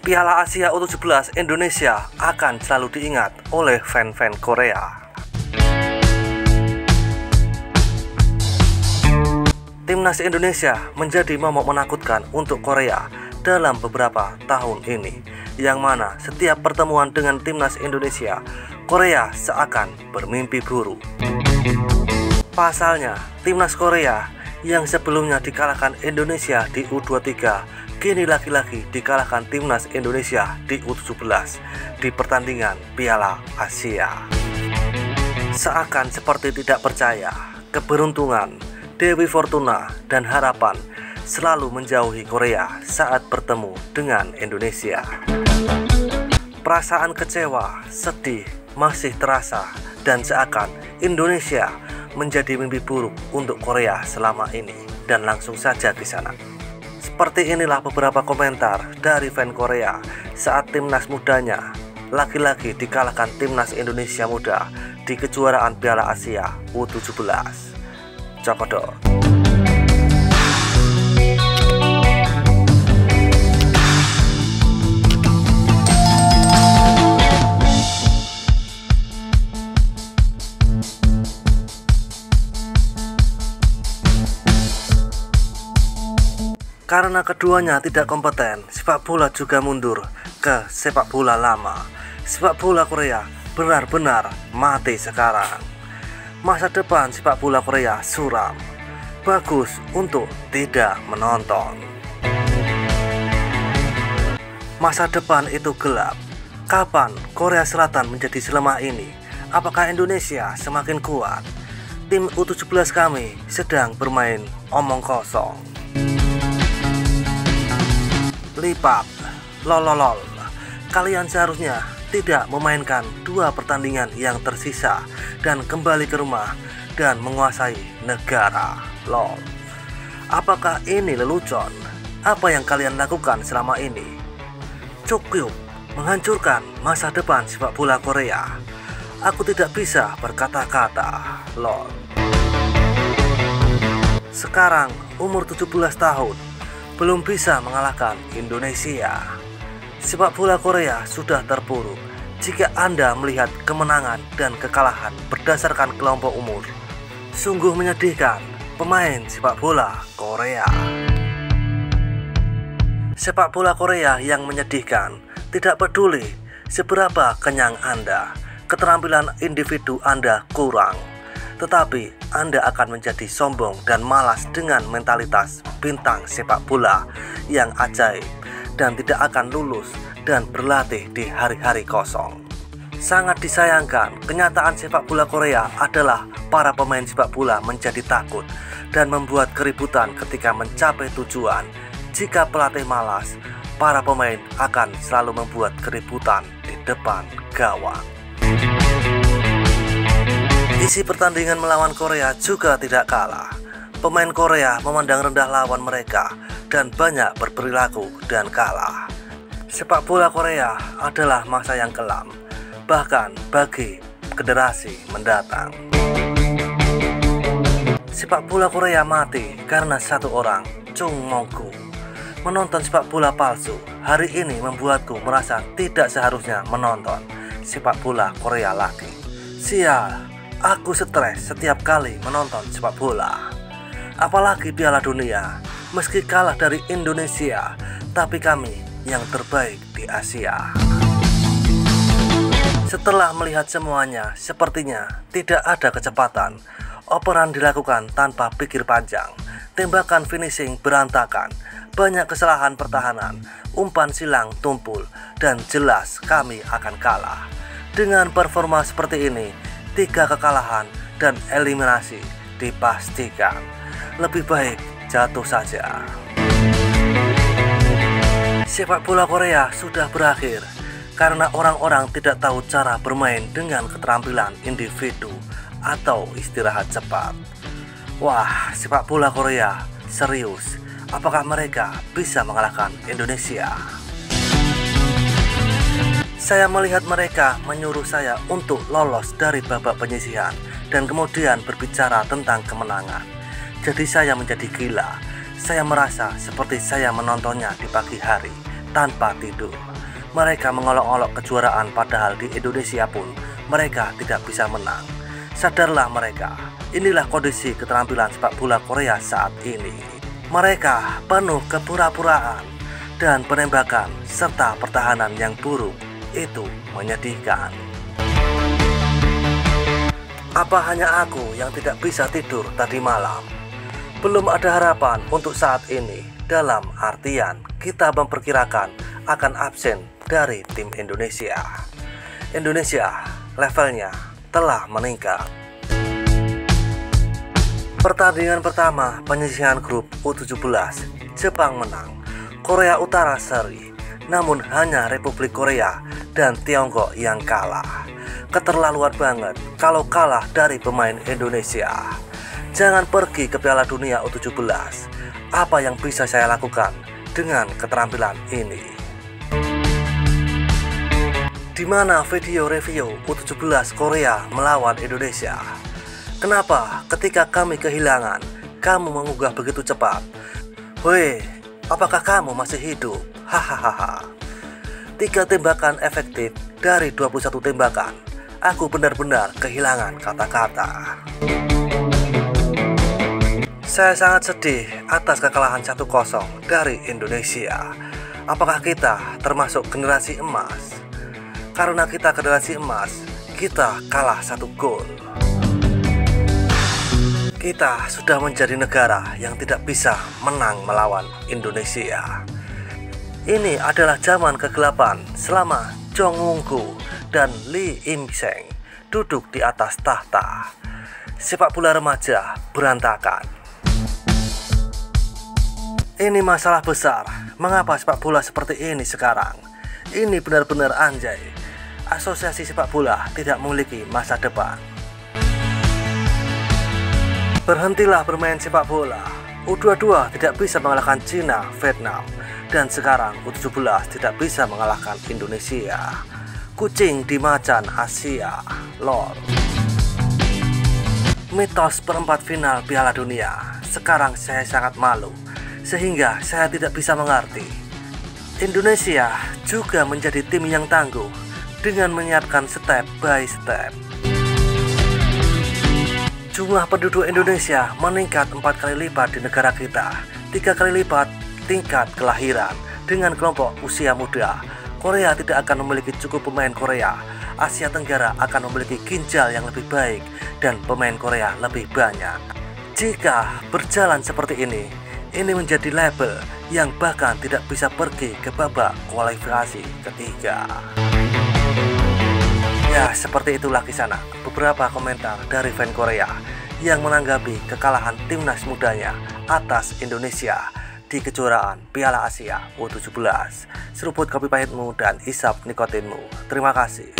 Piala Asia U17 Indonesia akan selalu diingat oleh fan-fan Korea. Timnas Indonesia menjadi momok menakutkan untuk Korea dalam beberapa tahun ini, yang mana setiap pertemuan dengan Timnas Indonesia, Korea seakan bermimpi buruk. Pasalnya, Timnas Korea yang sebelumnya dikalahkan Indonesia di U23, kini lagi-lagi dikalahkan Timnas Indonesia di U17 di pertandingan Piala Asia. Seakan seperti tidak percaya, keberuntungan, Dewi Fortuna, dan harapan selalu menjauhi Korea saat bertemu dengan Indonesia. Perasaan kecewa, sedih masih terasa, dan seakan Indonesia menjadi mimpi buruk untuk Korea selama ini dan langsung saja di sana. Seperti inilah beberapa komentar dari fan Korea saat timnas mudanya lagi-lagi dikalahkan timnas Indonesia muda di kejuaraan Piala Asia U17. Cokodot. Karena keduanya tidak kompeten, sepak bola juga mundur ke sepak bola lama. Sepak bola Korea benar-benar mati sekarang. Masa depan sepak bola Korea suram. Bagus untuk tidak menonton. Masa depan itu gelap. Kapan Korea Selatan menjadi selemah ini? Apakah Indonesia semakin kuat? Tim U17 kami sedang bermain omong kosong. Lipat, lololol, kalian seharusnya tidak memainkan 2 pertandingan yang tersisa dan kembali ke rumah dan menguasai negara. Lol. Apakah ini lelucon? Apa yang kalian lakukan selama ini? Cukup menghancurkan masa depan sepak bola Korea. Aku tidak bisa berkata-kata. Lol. Sekarang umur 17 tahun, belum bisa mengalahkan Indonesia. Sepak bola Korea sudah terpuruk jika Anda melihat kemenangan dan kekalahan berdasarkan kelompok umur. Sungguh menyedihkan pemain sepak bola Korea. Sepak bola Korea yang menyedihkan, tidak peduli seberapa kenyang Anda, keterampilan individu Anda kurang, tetapi Anda akan menjadi sombong dan malas dengan mentalitas bintang sepak bola yang ajaib dan tidak akan lulus dan berlatih di hari-hari kosong. Sangat disayangkan, kenyataan sepak bola Korea adalah para pemain sepak bola menjadi takut dan membuat keributan ketika mencapai tujuan. Jika pelatih malas, para pemain akan selalu membuat keributan di depan gawang. Isi pertandingan melawan Korea juga tidak kalah. Pemain Korea memandang rendah lawan mereka dan banyak berperilaku dan kalah. Sepak bola Korea adalah masa yang kelam, bahkan bagi generasi mendatang. Sepak bola Korea mati karena satu orang, Chung Mong-gu. Menonton sepak bola palsu hari ini membuatku merasa tidak seharusnya menonton sepak bola Korea lagi. Sial. Aku stres setiap kali menonton sepak bola. Apalagi Piala Dunia. Meski kalah dari Indonesia, tapi kami yang terbaik di Asia. Setelah melihat semuanya, sepertinya tidak ada kecepatan. Operan dilakukan tanpa pikir panjang. Tembakan finishing berantakan. Banyak kesalahan pertahanan. Umpan silang tumpul. Dan jelas kami akan kalah. Dengan performa seperti ini, 3 kekalahan dan eliminasi dipastikan. Lebih baik jatuh saja. Sepak bola Korea sudah berakhir karena orang-orang tidak tahu cara bermain dengan keterampilan individu atau istirahat cepat. Wah, sepak bola Korea serius. Apakah mereka bisa mengalahkan Indonesia? Saya melihat mereka menyuruh saya untuk lolos dari babak penyisihan dan kemudian berbicara tentang kemenangan. Jadi saya menjadi gila. Saya merasa seperti saya menontonnya di pagi hari tanpa tidur. Mereka mengolok-olok kejuaraan padahal di Indonesia pun mereka tidak bisa menang. Sadarlah mereka, inilah kondisi keterampilan sepak bola Korea saat ini. Mereka penuh kepura-puraan dan penembakan serta pertahanan yang buruk. Itu menyedihkan. Apa hanya aku yang tidak bisa tidur tadi malam? Belum ada harapan untuk saat ini. Dalam artian kita memperkirakan akan absen dari tim Indonesia. Indonesia levelnya telah meningkat. Pertandingan pertama penyisihan grup U17, Jepang menang, Korea Utara seri, namun hanya Republik Korea dan Tiongkok yang kalah. Keterlaluan banget kalau kalah dari pemain Indonesia. Jangan pergi ke Piala Dunia U17. Apa yang bisa saya lakukan dengan keterampilan ini? Di mana video review U17 Korea melawan Indonesia? Kenapa ketika kami kehilangan, kamu mengunggah begitu cepat? Woi, apakah kamu masih hidup? Hahaha. 3 tembakan efektif dari 21 tembakan. Aku benar-benar kehilangan kata-kata. Saya sangat sedih atas kekalahan 1-0 dari Indonesia. Apakah kita termasuk generasi emas? Karena kita generasi emas, kita kalah 1 gol. Kita sudah menjadi negara yang tidak bisa menang melawan Indonesia. Ini adalah zaman kegelapan selama Jong Won-gu dan Lee Im-seng duduk di atas tahta. Sepak bola remaja berantakan. Ini masalah besar. Mengapa sepak bola seperti ini sekarang? Ini benar-benar anjay. Asosiasi sepak bola tidak memiliki masa depan. Berhentilah bermain sepak bola. U22 tidak bisa mengalahkan Cina, Vietnam, dan sekarang U17 tidak bisa mengalahkan Indonesia. Kucing di macan Asia, lol. Mitos perempat final Piala Dunia. Sekarang saya sangat malu, sehingga saya tidak bisa mengerti. Indonesia juga menjadi tim yang tangguh dengan menyiapkan step by step. Jumlah penduduk Indonesia meningkat 4 kali lipat di negara kita, 3 kali lipat tingkat kelahiran. Dengan kelompok usia muda, Korea tidak akan memiliki cukup pemain Korea. Asia Tenggara akan memiliki ginjal yang lebih baik dan pemain Korea lebih banyak. Jika berjalan seperti ini menjadi label yang bahkan tidak bisa pergi ke babak kualifikasi ketiga. Ya, seperti itulah kisah beberapa komentar dari fan Korea yang menanggapi kekalahan timnas mudanya atas Indonesia di kejuaraan Piala Asia U17. Seruput kopi pahitmu dan isap nikotinmu. Terima kasih.